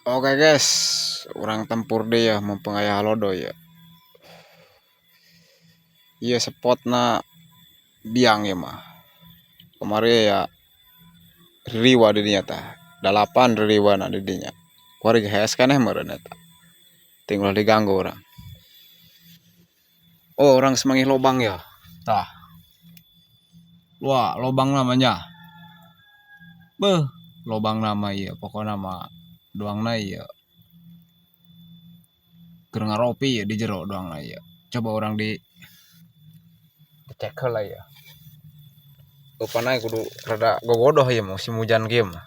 Oke guys, orang tempur deh ya mempengaya halodo ya. Iya spotna biang ya mah. Kemarin ya riwa didinya tah. Dalapan riwa na didinya. Kuari hes kan meureun eta. Tinggal diganggu orang. Oh, orang semangih lobang ya. Tah. Wah, lobang namanya. Beuh, lobang nama ya. Pokoknya nama doangna ya. Keur ngaropi ya di jero doangna ya. Coba orang di cek lah ya. Rupana kudu rada gogodoh ya musim hujan kieu mah.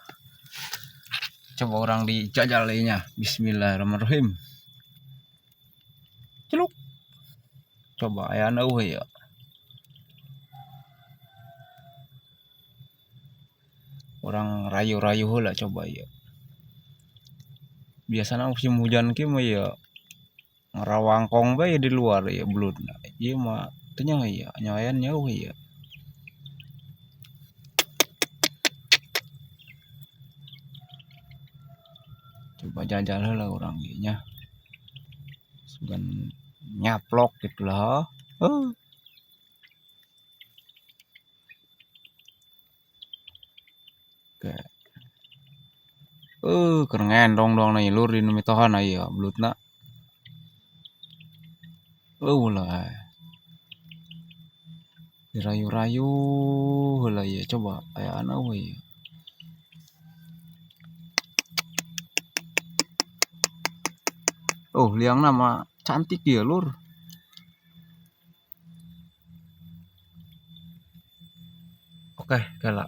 Coba orang dijajal nya. Bismillahirrahmanirrahim. Celuk. Coba aya eueuh ya. Orang rayu-rayu heula coba ya. Biasana musim hujan kieu mah ya ngarawangkong bae di luar ya belutna. Ieu mah teu nyaho ya, nyahoyan nyeuh ya. Coba jajal heula urang ieu nya. Sugan nyaplok gitu lah. Oke. Keur ngendong doang na ilur di nu mitohan aya belutna. Ulah. Dirayu-rayu heula ya coba ayaan eueuh ya. Oh, liangna mah cantik ya lur. Oke, kala.